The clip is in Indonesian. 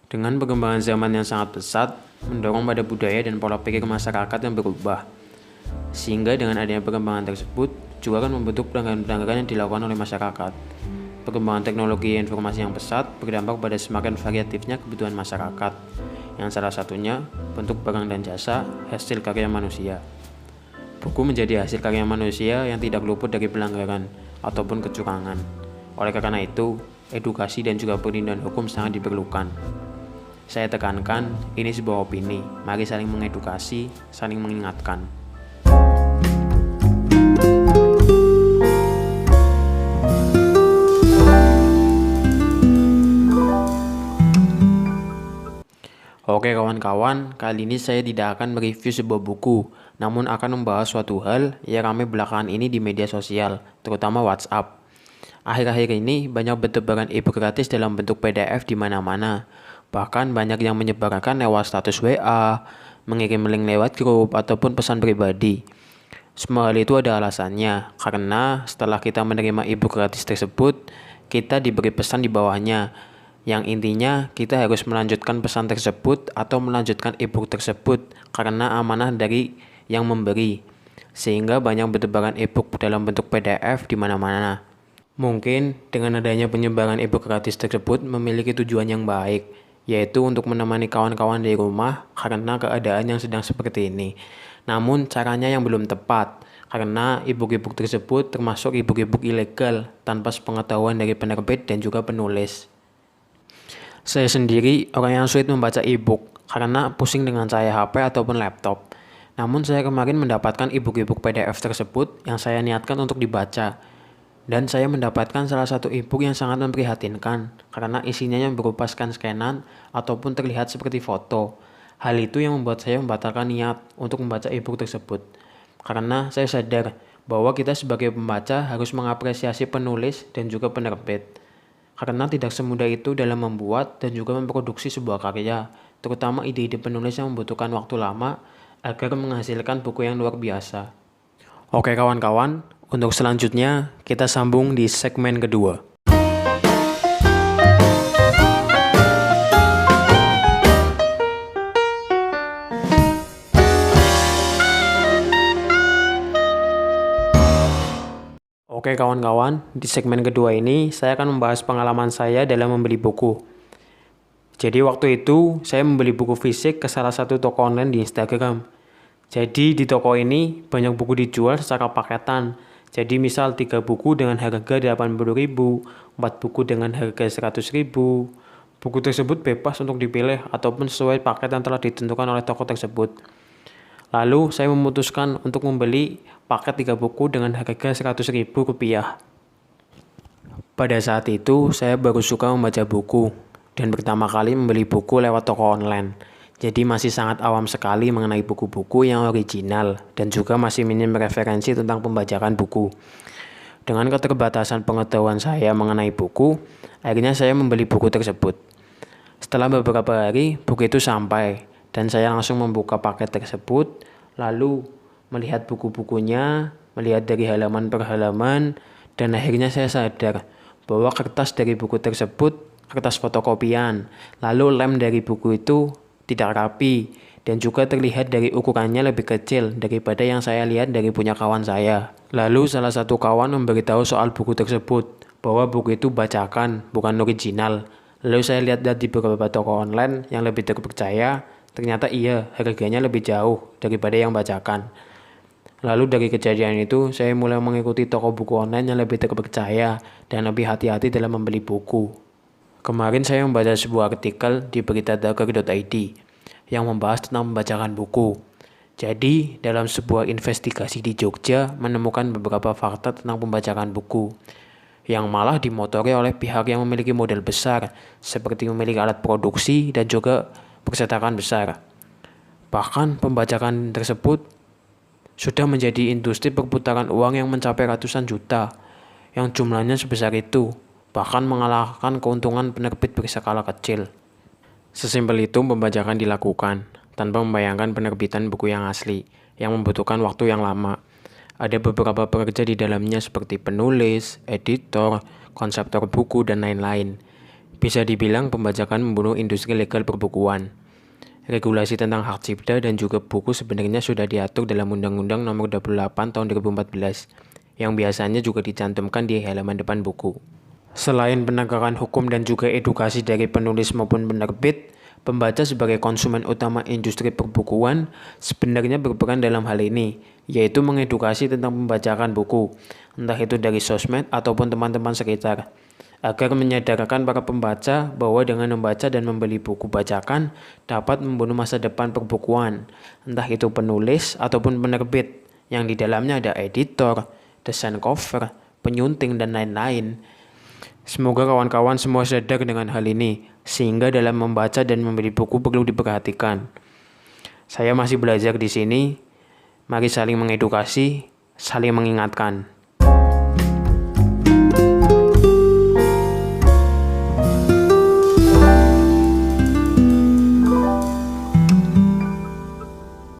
Dengan perkembangan zaman yang sangat pesat, mendorong pada budaya dan pola pikir masyarakat yang berubah. Sehingga dengan adanya perkembangan tersebut, juga akan membentuk pelanggaran-pelanggaran yang dilakukan oleh masyarakat. Perkembangan teknologi informasi yang pesat berdampak pada semakin variatifnya kebutuhan masyarakat, yang salah satunya bentuk barang dan jasa hasil karya manusia. Buku menjadi hasil karya manusia yang tidak luput dari pelanggaran ataupun kecurangan. Oleh karena itu, edukasi dan juga perlindungan hukum sangat diperlukan. Saya tekankan, ini sebuah opini. Mari saling mengedukasi, saling mengingatkan. Oke kawan-kawan, kali ini saya tidak akan mereview sebuah buku, namun akan membahas suatu hal yang ramai belakangan ini di media sosial, terutama WhatsApp. Akhir-akhir ini banyak bertebaran e-book gratis dalam bentuk PDF di mana-mana. Bahkan banyak yang menyebarkan lewat status WA, mengirim link lewat grup, ataupun pesan pribadi. Semua hal itu ada alasannya, karena setelah kita menerima e-book gratis tersebut, kita diberi pesan di bawahnya, yang intinya kita harus melanjutkan pesan tersebut atau melanjutkan e-book tersebut karena amanah dari yang memberi. Sehingga banyak bertebaran e-book dalam bentuk PDF di mana-mana. Mungkin dengan adanya penyebaran e-book gratis tersebut memiliki tujuan yang baik, yaitu untuk menemani kawan-kawan di rumah karena keadaan yang sedang seperti ini. Namun caranya yang belum tepat, karena e-book tersebut termasuk e-book ilegal tanpa sepengetahuan dari penerbit dan juga penulis. Saya sendiri orang yang sulit membaca e-book karena pusing dengan cahaya HP ataupun laptop. Namun saya kemarin mendapatkan e-book PDF tersebut yang saya niatkan untuk dibaca. Dan saya mendapatkan salah satu e-book yang sangat memprihatinkan karena isinya yang berupa scan-scanan ataupun terlihat seperti foto. Hal itu yang membuat saya membatalkan niat untuk membaca e-book tersebut. Karena saya sadar bahwa kita sebagai pembaca harus mengapresiasi penulis dan juga penerbit. Karena tidak semudah itu dalam membuat dan juga memproduksi sebuah karya, terutama ide-ide penulis yang membutuhkan waktu lama agar menghasilkan buku yang luar biasa. Oke kawan-kawan, untuk selanjutnya kita sambung di segmen kedua. Oke kawan-kawan, di segmen kedua ini saya akan membahas pengalaman saya dalam membeli buku. Jadi waktu itu saya membeli buku fisik ke salah satu toko online di Instagram. Jadi di toko ini banyak buku dijual secara paketan. Jadi misal 3 buku dengan harga 80.000, 4 buku dengan harga 100.000. Buku tersebut bebas untuk dipilih ataupun sesuai paket yang telah ditentukan oleh toko tersebut. Lalu saya memutuskan untuk membeli paket 3 buku dengan harga Rp100.000. Pada saat itu saya baru suka membaca buku dan pertama kali membeli buku lewat toko online. Jadi masih sangat awam sekali mengenai buku-buku yang original dan juga masih minim referensi tentang pembajakan buku. Dengan keterbatasan pengetahuan saya mengenai buku, akhirnya saya membeli buku tersebut. Setelah beberapa hari, buku itu sampai dan saya langsung membuka paket tersebut, lalu melihat buku-bukunya, melihat dari halaman per halaman, dan akhirnya saya sadar bahwa kertas dari buku tersebut, kertas fotokopian, lalu lem dari buku itu tidak rapi, dan juga terlihat dari ukurannya lebih kecil daripada yang saya lihat dari punya kawan saya. Lalu salah satu kawan memberitahu soal buku tersebut, bahwa buku itu bacakan, bukan original. Lalu saya lihat di beberapa toko online yang lebih terpercaya, ternyata iya, harganya lebih jauh daripada yang bacakan. Lalu dari kejadian itu, saya mulai mengikuti toko buku online yang lebih terpercaya dan lebih hati-hati dalam membeli buku. Kemarin saya membaca sebuah artikel di beritadakar.id yang membahas tentang membacakan buku. Jadi, dalam sebuah investigasi di Jogja menemukan beberapa fakta tentang pembacakan buku, yang malah dimotori oleh pihak yang memiliki modal besar, seperti memiliki alat produksi dan juga percetakan besar. Bahkan pembajakan tersebut sudah menjadi industri perputaran uang yang mencapai ratusan juta, yang jumlahnya sebesar itu, bahkan mengalahkan keuntungan penerbit berskala kecil. Sesimpel itu pembajakan dilakukan, tanpa membayangkan penerbitan buku yang asli, yang membutuhkan waktu yang lama. Ada beberapa pekerja di dalamnya seperti penulis, editor, konseptor buku, dan lain-lain. Bisa dibilang pembajakan membunuh industri legal perbukuan. Regulasi tentang hak cipta dan juga buku sebenarnya sudah diatur dalam Undang-Undang Nomor 28 Tahun 2014, yang biasanya juga dicantumkan di halaman depan buku. Selain penegakan hukum dan juga edukasi dari penulis maupun penerbit, pembaca sebagai konsumen utama industri perbukuan sebenarnya berperan dalam hal ini, yaitu mengedukasi tentang pembajakan buku, entah itu dari sosmed ataupun teman-teman sekitar, agar menyadarkan para pembaca bahwa dengan membaca dan membeli buku bajakan dapat membunuh masa depan perbukuan, entah itu penulis ataupun penerbit, yang di dalamnya ada editor, desain cover, penyunting, dan lain-lain. Semoga kawan-kawan semua sadar dengan hal ini, sehingga dalam membaca dan membeli buku perlu diperhatikan. Saya masih belajar di sini, mari saling mengedukasi, saling mengingatkan.